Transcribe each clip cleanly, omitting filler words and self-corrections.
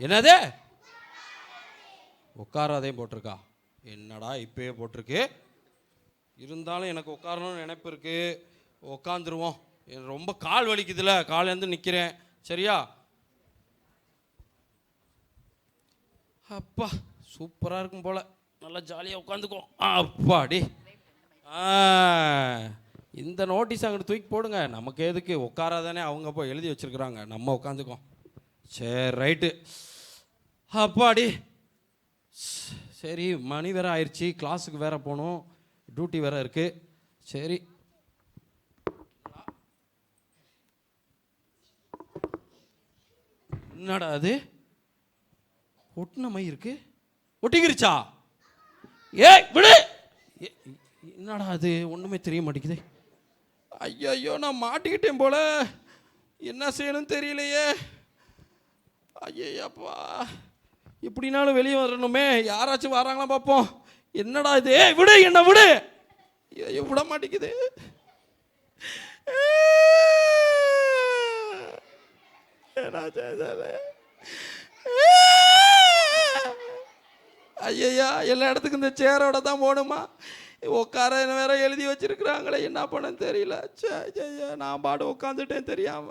என்னது உட்காராதே போட்டிருக்கா? என்னடா இப்பயே போட்டிருக்கு. இருந்தாலும் எனக்கு உட்காரணும்னு நினைப்பு இருக்கு. உட்காந்துருவோம். ரொம்ப கால் வலிக்குதுல, காலேருந்து நிற்கிறேன். சரியா? அப்பா சூப்பராக இருக்கும் போல. நல்லா ஜாலியாக உட்காந்துக்குவோம். அப்பாடி. இந்த நோட்டீஸ் அங்கிட்டு தூக்கி போடுங்க. நமக்கு எதுக்கு? உட்காராதானே அவங்க போய் எழுதி வச்சுருக்குறாங்க. நம்ம உட்காந்துக்குவோம். சரி ரைட்டு. அப்பாடி. சரி மணி வேறு ஆயிடுச்சு. கிளாஸுக்கு வேறு போகணும். டியூட்டி வேறு இருக்குது. சரி என்னடா அது ஒட்டின மை இருக்கு? ஒட்டிக்கிருச்சா? ஏய் விடு. என்னடா அது ஒன்றுமே தெரிய மாட்டேங்குது. ஐயோ நான் மாட்டிக்கிட்டேன் போல. என்ன செய்யணும்னு தெரியலையே. ஐயப்பா இப்படினாலும் வெளியே வரணுமே. யாராச்சும் வராங்களா பார்ப்போம். என்னடா இது? விடு, என்ன விடு. ஐயோ விட மாட்டேங்குது. ஐயா எல்லா இடத்துக்கும் இந்த சேரோட தான் போகணுமா? உட்கார வேற எழுதி வச்சிருக்கிறாங்களே, என்ன பண்ண தெரியல. ஐயா நான் பாடு உட்காந்துட்டேன் தெரியாம.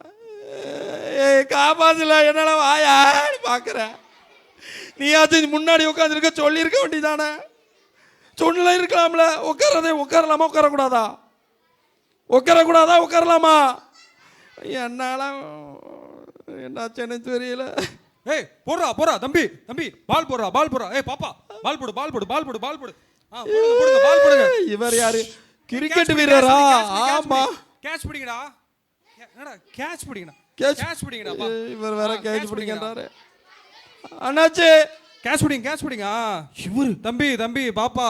காப்பாத்துல என்னால வாயா பாக்குறேன். நீயாச்சும் முன்னாடி உட்காந்துருக்க சொல்லியிருக்க வேண்டியதானே. சொன்ன இருக்கலாம்ல. உட்காரதே உட்காரலாமா உட்காரக்கூடாதா? உட்காரக்கூடாதா உட்காரலாமா? என்னால என்னாச்சுன்னு தெரியல. ஏய் போடுறா போடுறா தம்பி தம்பி பால் போடுறா பால் போடுறா. ஏய் பாப்பா பால் போடு பால் போடு பால் போடு பால் போடு. போடுங்க போடுங்க பால் போடுங்க. இவர் யாரு? கிரிக்கெட் வீரரா? ஆமா. கேட்ச் பிடிங்கடா. என்னடா கேட்ச் பிடிங்கடா. கேட்ச் பிடிங்கடா. இவர் வேற கேட்ச் பிடிங்கன்றாரு. அண்ணாச்சி கேட்ச் பிடிங்க கேட்ச் பிடிங்க. இவர் தம்பி தம்பி பாப்பா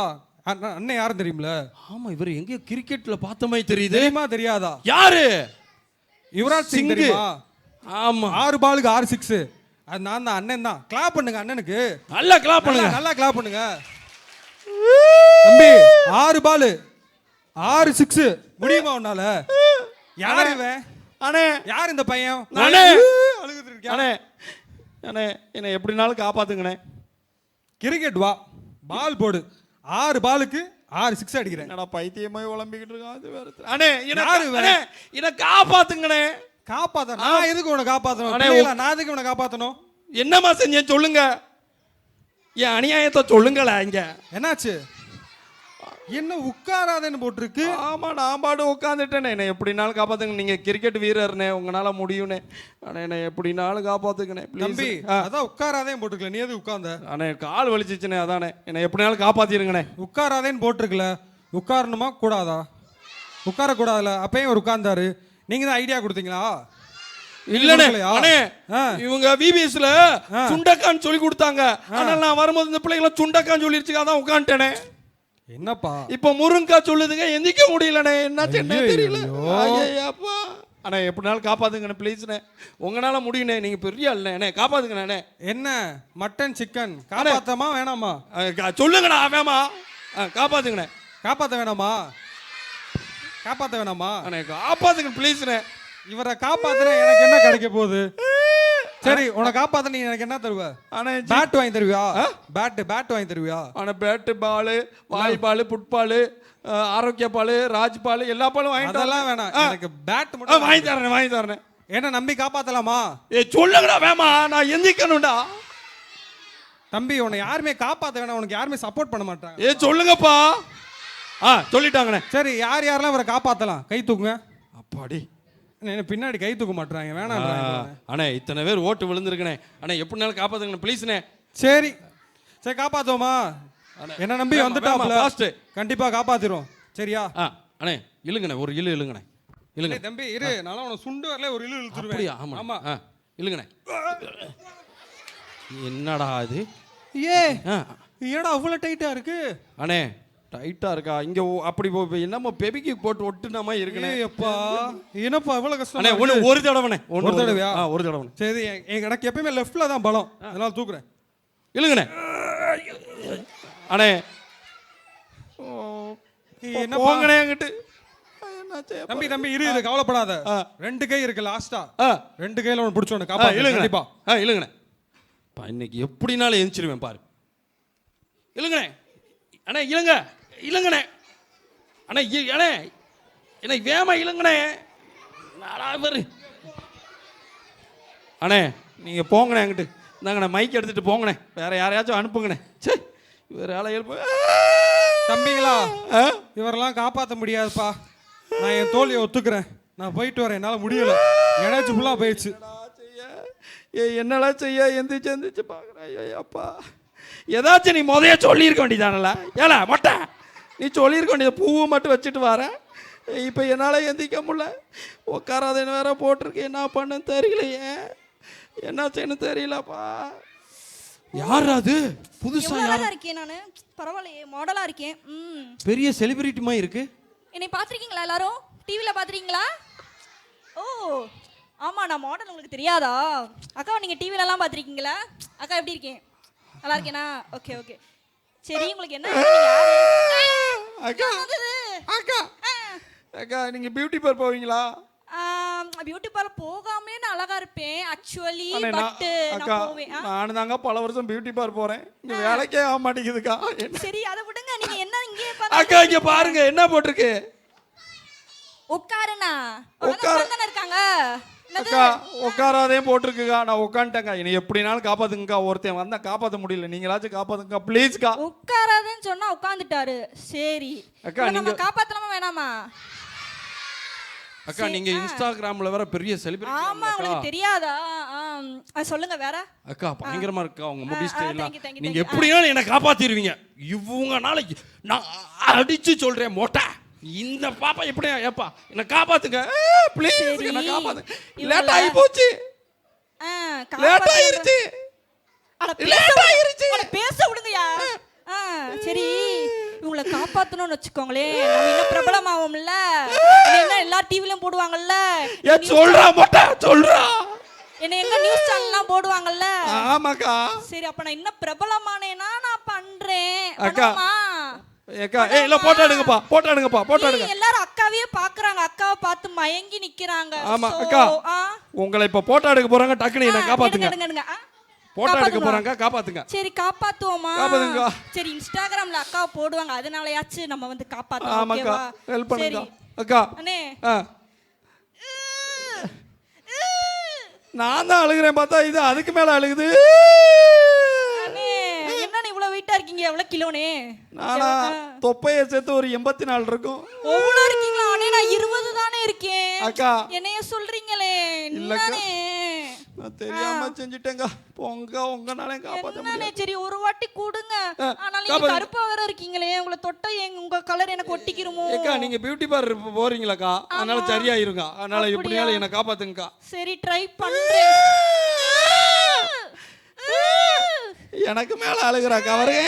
அண்ணன் யாரும் தெரியுமில? ஆமா இவர் எங்க கிரிக்கெட்ல பார்த்த மாதிரி தெரியுது. தெரியுமா தெரியாதா? யாரு? யுவராஜ் சிங் தெரியுமா? ஆமா 6 பாலுக்கு 6 6. அது நான் தான் அண்ணன் தான். கிளாப் பண்ணுங்க அண்ணனுக்கு. நல்லா கிளாப் பண்ணுங்க. நல்லா கிளாப் பண்ணுங்க தம்பி. 6 பால் 6 6 முடியுமா உன்னால? யார் இவன்? அண்ணே யார் இந்த பையன்? அண்ணே அழுகுது இருக்கியா? அண்ணே அண்ணே என்ன எப்படினாலும் காப்பாத்துங்கண்ணே. கிரிக்கெட் வா பால் போடு. 6 பாலுக்கு 6 6 அடிக்கிறேன். என்னடா பைத்தியமாய் உலம்பிக்கிட்டு இருக்கான். அது வேற. அண்ணே என்ன காப்பாத்துங்கண்ணே. காப்பாத்த நான் எதுக்கு உன்னை காப்பாத்தணும்? நான் எதுக்கு உன்னை காப்பாத்தணும்? என்னமா செஞ்சேன் சொல்லுங்க. என் அநியாயத்தை சொல்லுங்களா. இங்க என்னாச்சு? என்ன உட்காராதேன்னு போட்டிருக்கு? ஆமா நான் பாடு உட்காந்துட்டேனே. என்ன எப்படினாலும் காப்பாத்துங்க. நீங்க கிரிக்கெட் வீரர்னே, உங்களால முடியும்னே. ஆனா என்ன எப்படினாலும் காப்பாத்துக்கணே தம்பி. அதான் உட்காராதேன்னு போட்டிருக்கல. நீ எது உட்கார்ந்த? அண்ணே கால் வலிச்சிச்சுனே. அதானே என்ன எப்படினாலும் காப்பாத்திருங்கண்ணே. உட்காராதேன்னு போட்டிருக்கல. உட்காரணுமா கூடாதா? உட்காரக்கூடாதுல. அப்பயும் ஒரு உட்கார்ந்தாரு. நீங்க தான் ஐடியா கொடுத்தீங்களா? இல்லனே அண்ணே. இவங்க விபிஎஸ்ல சுண்டக்கான்னு சொல்லி கொடுத்தாங்க. ஆனா நான் வரும்போது இந்த பிள்ளைகளை சுண்டக்கான்னு சொல்லிருச்சு. அதான் உட்காந்துட்டேனே. என்னப்பா இப்ப முருங்கா சொல்லுதுங்க. எந்திக்க முடியலனே. என்னாச்சு என்ன தெரியல. ஐயப்பா அண்ணே எப்படினாலும் காப்பாத்துங்கண்ணே ப்ளீஸ்ண்ணே. உங்களால முடியுண்ணே. நீங்க பெரிய ஆளுண்ணே. காப்பாத்துங்கண்ணே. என்ன மட்டன் சிக்கன் காப்பாத்தமா வேணாமா? சொல்லுங்கண்ணா. வேமா காப்பாத்துங்கண்ணே. காப்பாத்த வேணாமா? காப்பாத்த வேணாமா? அண்ணே காப்பாத்துங்க ப்ளீஸ்ண்ணே. இவரை காப்பாத்துற எனக்கு என்ன கிடைக்க போகுது? சரி உன்னை காப்பாத்த நீ எனக்கு என்ன தருவ? பேட் வாங்கி தருவியா? பேட் வாங்கி தருவியா? ஆனா பேட்டு பால், வாலிபால், ஃபுட்பால், ஆரோக்கிய பால், ராஜ் பால் எல்லா பாலும் வாங்கி. அதெல்லாம் வேணாம். எனக்கு பேட் மட்டும் வாங்கி தரேன். என்ன நம்பி காப்பாத்தலாமா? சொல்லுங்கடா வேமா. நான் எந்திக்கணும்டா. தம்பி உன்னை யாருமே காப்பாத்த வேணாம். உனக்கு யாருமே சப்போர்ட் பண்ண மாட்டாங்க. சொல்லுங்கப்பா. சொல்லிட்டாங்கண்ணே. சரி யார் யாரெல்லாம் இவரை காப்பாத்தலாம்? கை தூக்குங்க. அப்பாடி. பின்னாடி கை தூக்க மாட்டாங்க. வேணாம் அண்ணே இத்தனை பேர் ஓட்டு விழுந்துருக்கனே. அண்ணே எப்படினாலும் காப்பாத்துங்க ப்ளீஸ்ண்ணே. சரி சரி காப்பாத்துவோமா? என்ன நம்பி வந்துட்டாப்ல. கண்டிப்பா காப்பாத்திரும். சரியா? அண்ணே இழுங்கண்ணே. ஒரு இழுங்கண்ணே. இழுங்க தம்பி இரு. நான் உன சுண்டு வரல ஒரு இழுத்துருவேன். ஆமா ஆமா இழுங்கண்ணே. என்னடா இது? ஏடா அவ்வளவு டைட்டா இருக்கு? அண்ணே டைட்டா இருக்கா? இங்க அப்படி என்னமோ பெபிக்கு போட்டு ஒட்டுனாமா இருக்குனே. அப்பா என்னப்பா இவ்வளவு கஷ்டம்? அண்ணே ஒரு தடவைண்ணே. ஒரு தடவையா? ஒரு தடவை. சரி எனக்கு எப்பயுமே லெஃப்ட்ல தான் பலம். அதனால தூக்குறேன். இழுங்கண்ணே. அண்ணே என்ன போங்கண்ணே அங்கிட்டு. தம்பி தம்பி இரு கவலைப்படாத. 2 கை இருக்கு லாஸ்டா. 2 கையில ஒன்னு பிடிச்சோன்னு காப்பா. இழுங்கண்ணே. இழுங்கண்ணே. இன்னைக்கு எப்படினாலும் எழுந்திருவேன் பாரு. இல்லைங்கண்ணே அண்ணே, இல்லைங்க இல்லைங்கண்ணே அண்ணே, அண்ணே என்ன வேமா இல்லைங்கண்ணே. பாரு அண்ணே, நீங்கள் போங்கண்ணே என்கிட்ட. இந்தாங்கண்ணே மைக் எடுத்துகிட்டு போங்கண்ணே, வேற யாரையாச்சும் அனுப்புங்கண்ணே. சரி இவர் ஆளை எழுப்பு. தம்பிங்களா, இவரெல்லாம் காப்பாற்ற முடியாதுப்பா. நான் என் தோல்வியை ஒத்துக்கிறேன். நான் போயிட்டு வரேன், என்னால் முடியல. எனர்ஜி ஃபுல்லாக போயிடுச்சு. என்னடா செய்ய எந்திரிச்சு எந்திரிச்சு பார்க்குறேன். அப்பா ஏதாச்சும் நீ முதைய சொல்லியிருக்க வேண்டியதானல. ஏல மொட்டை, நீ சொல்லியிருக்க வேண்டியது பூவை மட்டும் வச்சுட்டு வரேன். இப்போ என்னால் எந்திரிக்க முடியல. உட்காராதேன்னு வேற போட்டிருக்கு. என்ன பண்ணன்னு தெரியலையே, என்ன செய்யணும் தெரியலப்பா. யார் அது புதுசா இருக்கேன் நானு? பரவாயில்லையே, மாடலா இருக்கேன். பெரிய செலிபிரிட்டிமா இருக்கு. என்னை பார்த்துருக்கீங்களா? எல்லாரும் டிவியில் பார்த்துருக்கீங்களா? ஓ ஆமா, நான் மாடல் உங்களுக்கு தெரியாதா? அக்கா நீங்கள் டிவிலலாம் பார்த்துருக்கீங்களா? அக்கா எப்படி இருக்கேன்? நல்லா இருக்கேனா? Okay okay. சரி, உங்களுக்கு என்ன? அக்கா அக்கா அக்கா, நீங்க பியூட்டி பார்லர் போவீங்களா? பியூட்டி பார்லர் போகாமே நான் அழகா இருப்பேன் ஆக்சுவலி. பட் அக்கா, நான் தாங்க பல வருஷம் பியூட்டி பார்லர் போறேன். இங்க வேலைக்கே ஆக மாட்டேங்குதுக்கா. சரி அதை விடுங்க. நீங்க என்ன இங்கே அக்கா இங்க பாருங்க என்ன போட்டிருக்கு. உட்காருண்ணா. உட்கார்ந்து இருக்காங்க. அக்கா உட்காராதே போட்டிருக்குக்கா. நான் உட்காந்துட்டேங்க. என்னை எப்படினாலும் காப்பாத்துங்கக்கா. ஒருத்தன் வந்தா காப்பாற்ற முடியல, நீங்களாச்சும் காப்பாத்துங்கக்கா ப்ளீஸ்க்கா. உட்காராதேன்னு சொன்னா உட்காந்துட்டாரு. சரி அக்கா, நீங்க காப்பாத்தலாமா வேணாமா? அக்கா நீங்க இன்ஸ்டாகிராம்ல வேற பெரிய செலிபிரிட்டி. ஆமா, உங்களுக்கு தெரியாதா? சொல்லுங்க வேற. அக்கா பயங்கரமா இருக்கா உங்க முடி ஸ்டைல். நீங்க எப்படினாலும் என்ன காப்பாத்திடுவீங்க. இவங்கனால நான் அடிச்சு சொல்றேன் மோட்டா. இந்த பாப்பா எப்படியா ஏப்பா என்ன காப்பாத்துங்க ப்ளீஸ், என்ன காப்பாத்துங்க. லேட் ஆகி போச்சு. லேட் ஆயிருச்சு. லேட் ஆயிருச்சு. பேச விடுங்கயா. சரி, இவங்களை காப்பாத்தணும்னு வச்சுக்கோங்களேன். நம்ம இன்னும் பிரபலமாவோம்ல. என்ன எல்லா டிவிலயும் போடுவாங்கல்ல. சொல்றா மொட்டை சொல்றா. என்ன எங்க நியூஸ் சேனல்லாம் போடுவாங்கல்ல. ஆமாக்கா. சரி, அப்ப நான் இன்னும் பிரபலமானேனா நான் பண்றேன். அக்கா ஏக்கா ஏய் இல்ல போட்டோ எடுங்கப்பா, போட்டோ எடுங்கப்பா, போட்டோ எடுங்க. எல்லாரும் அக்காவையே பாக்குறாங்க. அக்காவை பார்த்து மயங்கி நிக்கிறாங்க. ஆமா அக்கா, உங்களை இப்ப போட்டோ எடுக்க போறாங்க. டக்குனு என்ன காப்பாத்துங்க. போட்டோ எடுக்க போறாங்க, காப்பாத்துங்க. சரி காப்பாத்துவோமா? காப்பாத்துங்க. சரி, இன்ஸ்டாகிராம்ல அக்காவை போடுவாங்க, அதனாலயாச்சும் நம்ம வந்து காப்பாத்துவோம். ஆமாக்கா, ஹெல்ப் பண்ணுங்க அக்கா. அண்ணே நான் தான் அழுகிறேன் பார்த்தா இது அதுக்கு மேல அழுகுது. என்ன இவ்வளவு வெயிட்டா இருக்கீங்க? எவ்வளவு கிலோனே? நானா தொப்பைய சேர்த்து ஒரு 84 இருக்கும். எவ்வளவு இருக்கீங்களா? அண்ணே நான் 20 தானே இருக்கேன். அக்கா என்னைய சொல்றீங்களே. இல்லக்கா, நான் தெரியாம செஞ்சிட்டேங்க. போங்க, உங்கனால காப்பாத்த முடியல. சரி ஒரு வாட்டி கூடுங்க. ஆனா நீங்க கருப்பா வேற இருக்கீங்களே, உங்களை தொட்ட உங்க கலர் எனக்கு ஒட்டிக்கிருமோ? ஏக்கா நீங்க பியூட்டி பார்லர் போறீங்களாக்கா, அதனால சரியாயிருங்க. அதனால எப்படியாலும் என்ன காப்பாத்துங்கக்கா. சரி ட்ரை பண்றேன். எனக்கு மேல அழுகுறா கவரே.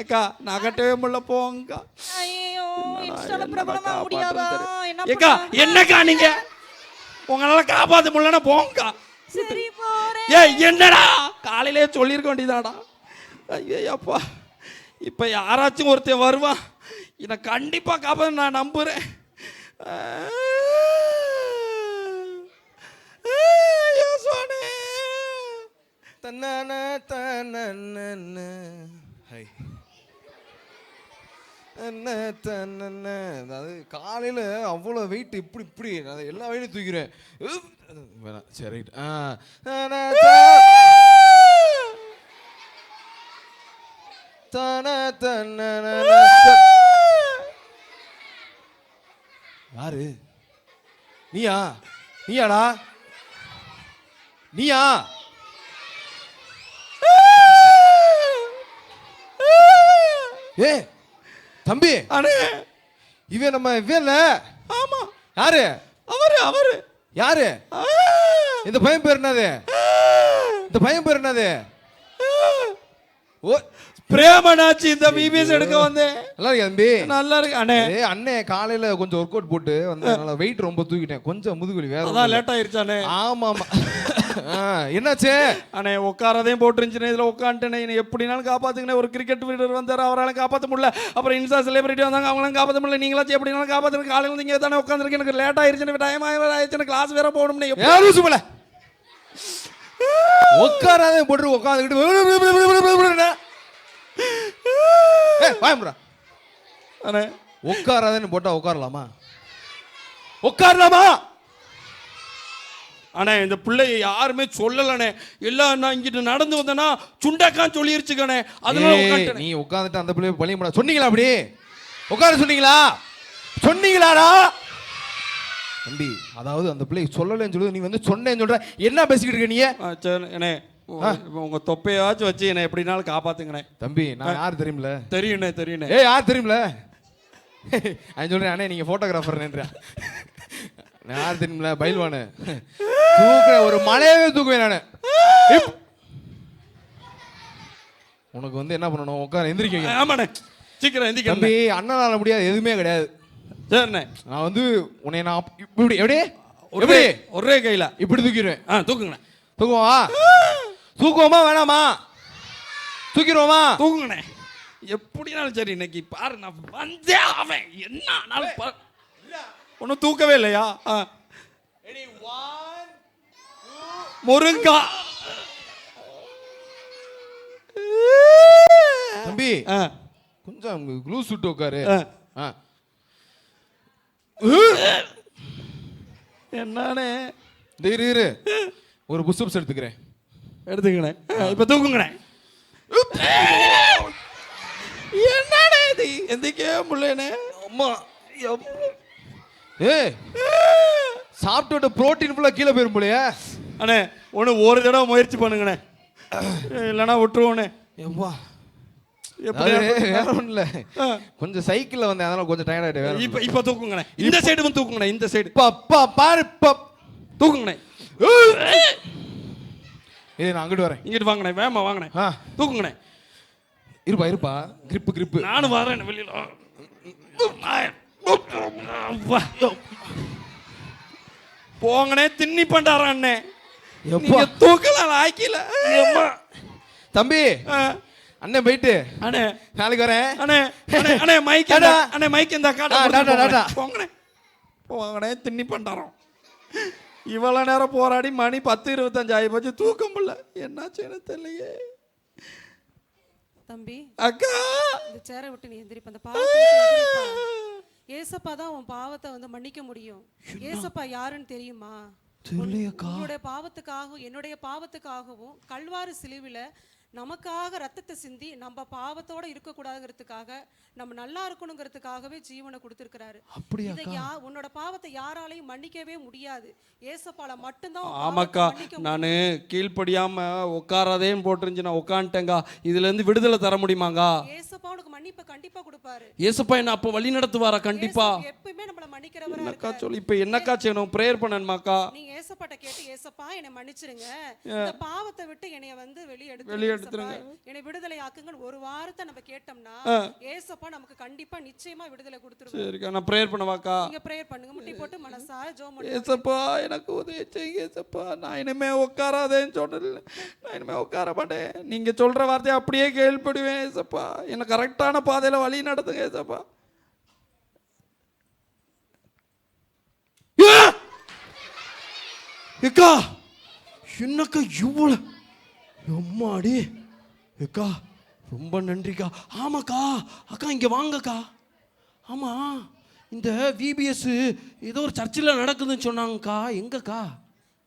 அக்கா நகட்டவே முடியல, போங்கக்கா. ஐயோ, இன்ஸ்டால பிரபலமா முடியாதா? ஏக்கா என்னக்கா நீங்க உங்களால காப்பாத்த முடியலன்னா போங்கக்கா. சரி போறேன். ஏய் என்னடா காலையிலே சொல்லியிருக்க வேண்டியதாடா. ஐயப்பா, இப்ப யாராச்சும் ஒருத்தன் வருவான், என்னை கண்டிப்பா காப்பாத்த நான் நம்புறேன். தன்னான தன்னன்ன ஹை என்ன தன்னன்ன. அதாவது காலையில் அவ்வளோ வெயிட் இப்படி இப்படி நான் எல்லா வெயிட்டும் தூக்கிறேன். வேணாம் சரி ரைட். யாரு நீயா? நீயாடா? நீயா? ஏ தம்பி, அண்ணே இவன் நம்ம இவன். ஆமா. யாரு? அவரு யாரு? இந்த பையன் பேர் என்னது? இந்த பையன் பேர் என்னது? ஓ பிரேமனாச்சி. இந்த பிபிஎஸ் எடுக்க வந்தேன். நல்லா இருக்கு தம்பி. நல்லா இருக்கு அண்ணே. அண்ணே காலையில கொஞ்சம் ஒர்க் அவுட் போட்டு வந்ததுனால வெயிட் ரொம்ப தூக்கிட்டேன். கொஞ்சம் முதுகுலி வேற. அதான் லேட் ஆயிருச்சானே. ஆமா ஆமா. என்னாச்சு அண்ணே? உட்காரதையும் போட்டுருந்துச்சுனே, இதுல உட்காந்துட்டேனே. என்ன எப்படினாலும் காப்பாத்துங்கண்ணே. ஒரு கிரிக்கெட் வீரர் வந்தார், அவரால் காப்பாற்ற முடியல. அப்புறம் இன்ஸ்டா செலிபிரிட்டி வந்தாங்க, அவங்களாம் காப்பாற்ற முடியல. நீங்களாச்சும் எப்படினாலும் காப்பாற்றுங்க. காலையில் நீங்க தானே உட்காந்துருக்கு. எனக்கு லேட் ஆயிருச்சுன்னு, டைம் ஆயிடுச்சுன்னு, கிளாஸ் வேற போகணும்னே. உட்காராதே போட்டு உட்காந்துக்கிட்டு வாயம்ரா. அண்ணே உட்காராதேன்னு போட்டா உட்காரலாமா? உட்காரலாமா? அண்ணே இந்த பிள்ளைய யாருமே சொல்லலண்ணே. எல்லாம் நான் இங்கிட்டு நடந்து வந்தேன்னா சுண்டக்கான்னு சொல்லிருச்சுக்கண்ணே. அதனால உட்காந்துட்டேன். நீ உட்காந்துட்டு அந்த பிள்ளைய பழி பண்ண சொன்னீங்களா? அப்படி உட்கார சொன்னீங்களா? சொன்னீங்களாடா தம்பி? அதாவது அந்த பிள்ளை சொல்லலன்னு சொல்லுது, நீ வந்து சொன்னேன்னு சொல்ற. என்ன பேசிக்கிட்டு இருக்க நீ? சரி அண்ணே, உங்க தொப்பையாச்சும் வச்சு என்ன எப்படினாலும் காப்பாத்துங்கண்ணே. தம்பி நான் யார் தெரியுமில? தெரியுண்ணே தெரியுண்ணே. யார் தெரியுமில? அவன் சொல்றேன் அண்ணே நீங்க போட்டோகிராஃபர். நான் யார் தெரியுமில? பயில்வானு தூக்குற ஒரு மலையவே தூக்குவேன் நானு. உனக்கு வந்து என்ன பண்ணணும்? உட்கார எந்திரிக்க. ஆமாண்ணே சீக்கிரம் எந்திரிக்க. தம்பி அண்ணனால முடியாது எதுவுமே கிடையாது. சரிண்ணே. நான் வந்து உன்னை நான் இப்படி எப்படி ஒரே கையில இப்படி தூக்கிடுவேன். தூக்குங்கண்ணே. தூக்குவோமா? தூக்குவோமா வேணாமா? தூக்கிடுவோமா? தூக்குங்கண்ணே. எப்படினாலும் சரி இன்னைக்கு பாரு நான் வந்தே அவன் என்ன ஆனாலும் ஒன்றும் தூக்கவே இல்லையா? முருங்கா தம்பி கொஞ்சம் க்ளூ சுட்டு உட்காரு. என்னண்ணே? இரு ஒரு புஷ்அப்ஸ் எடுத்துக்கிறேன். எடுத்துக்கணே. இப்ப தூக்குங்கண்ணே. என்னண்ணே இது? எந்திக்கவே முடியலண்ணே. அம்மா சாப்பிட்டு புரோட்டீன் ஃபுல்லா கீழே போயிரும் போலயே. அண்ணே ஒரு தடவை முயற்சி பண்ணுங்கண்ணே, இல்லைன்னா விட்டுருவோண்ணே. எவ்வா எப்படி வேற ஒன்றும் இல்லை, கொஞ்சம் சைக்கிளில் வந்தேன் அதனால கொஞ்சம் டயர்ட் ஆகிட்டேன். இப்போ தூக்குங்கண்ணே. இந்த சைடு வந்து தூக்குங்கண்ணே. இந்த சைடு பாரு தூக்குங்கண்ணே. இது நான் அங்கிட்டு வரேன். இங்கிட்டு வாங்கண்ணே. வேமா வாங்கண்ணே. தூக்குங்கண்ணே. இருப்பா கிரிப்பு நானும் வரேன் வெளியில. போங்கண்ணே. திண்ணி பண்டாரண்ணே. தூக்கலாம் ஆக்கில. தம்பி அண்ணன் போயிட்டு அண்ணே நாளைக்கு வரேன். அண்ணே மைக் அண்ணே மைக் இந்த காட்ட. போங்கண்ணே. திண்ணி பண்டாரம். இவ்வளவு நேரம் போராடி மணி 10:25 ஆகி போச்சு. தூக்கம் முடியல. என்னாச்சு எனக்கு தெரியலையே. தம்பி அக்கா இந்த சேரை விட்டு நீ எந்திரிப்ப. அந்த பாவத்தை ஏசப்பா தான் உன் பாவத்தை வந்து மன்னிக்க முடியும். ஏசப்பா யாருன்னு தெரியுமா? உன்னுடைய பாவத்துக்காகவும் என்னுடைய பாவத்துக்காகவும் கல்வாரி சிலுவையில நமக்காக ரத்தத்தை சிந்தி நம்ம பாவத்தோட இருக்கக்கூடாதுங்கிறதுக்காக நம்ம நல்லா இருக்கணுங்கிறதுக்காகவே ஜீவனை கொடுத்துருக்கிறாரு. உன்னோட பாவத்தை யாராலையும் மன்னிக்கவே முடியாது. ஏசப்பால மட்டும்தான். ஆமாக்கா, நான் கீழ்ப்படியாம உட்காராதேன்னு போட்டுருந்துச்சு. நான் உட்காந்துட்டேங்க. இதுல இருந்து விடுதலை தர முடியுமாங்க? ஏசப்பா உனக்கு மன்னிப்பை கண்டிப்பா கொடுப்பாரு. ஏசப்பா என்ன அப்ப வழி நடத்துவாரா? கண்டிப்பா. எப்பவுமே நம்மள மன்னிக்கிறவரா இருக்கா? சொல்லி இப்ப என்னக்கா செய்யணும்? பிரேயர் பண்ணணுமாக்கா? நீங்க ஏசப்பாட்ட கேட்டு ஏசப்பா என்னை மன்னிச்சிருங்க, இந்த பாவத்தை விட்டு என்னைய வந்து வெளியே எடுத்துருங்க, என்னை விடுதலை ஆக்குங்கன்னு ஒரு வாரத்தை நம்ம கேட்டோம்னா ஏசப்பா நமக்கு கண்டிப்பா நிச்சயமா விடுதலை கொடுத்துருவாரு. சரிக்கா, நான் பிரேயர் பண்ணவாக்கா? நீங்க பிரேயர் பண்ணுங்க. முட்டி போட்டு மனசார ஜெபம் பண்ணுங்க. ஏசப்பா எனக்கு உதவி செய்யுங்க ஏசப்பா. நான் இனிமே உட்காராதேன்னு சொன்னதில்ல. நான் இனிமே உட்கார மாட்டேன். நீங்க சொல்ற வார்த்தையை அப்படியே கேள்விப்படுவேன் ஏசப்பா. என்ன கரெக்டான பாதையில வழி நடத்துங்க ஏசப்பா. ஏக்கா என்னக்கா இவ்வளவு எம்மாடி ஏக்கா ரொம்ப நன்றிக்கா. ஆமாக்கா அக்கா இங்க வாங்கக்கா. ஆமா இந்த விபிஎஸ் ஏதோ ஒரு சர்ச்சில் நடக்குதுன்னு சொன்னாங்கக்கா. எங்கக்கா?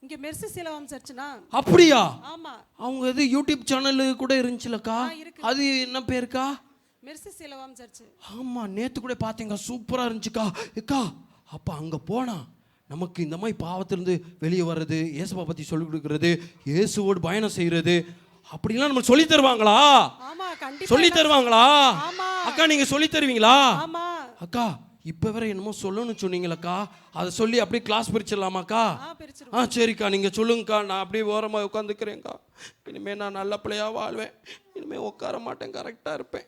இங்க மெர்சி சிலவம் சர்ச்னா. அப்படியா? ஆமா. அவங்க எது யூடியூப் சேனல் கூட இருந்துச்சுலக்கா. அது என்ன பேருக்கா? Mercy சிலவம் search. ஆமா நேத்து கூட பாத்தீங்க. சூப்பரா இருந்துச்சுக்கா. ஏக்கா அப்ப அங்க போனா நமக்கு இந்த மாதிரி பாவத்திலிருந்து வெளியே வர்றது, இயேசுவை பத்தி சொல்லிக் கொடுக்கறது, இயேசுவோடு பயணம் செய்யறது அப்படிலாம் நம்ம சொல்லி தருவாங்களா? ஆமா கண்டிப்பா சொல்லி தருவாங்களா? ஆமா அக்கா நீங்க சொல்லி தருவீங்களா? ஆமா அக்கா இப்ப வேற என்னமோ சொல்லணும்னு சொன்னீங்களக்கா. அதை சொல்லி அப்படியே கிளாஸ் பிரிச்சிடலாமாக்கா? சரிக்கா நீங்க சொல்லுங்கக்கா. நான் அப்படியே ஓரமா உட்காந்துக்கிறேன்க்கா. இனிமே நான் நல்ல பிள்ளையா வாழ்வேன். இனிமே உட்கார மாட்டேன், கரெக்டா இருப்பேன்.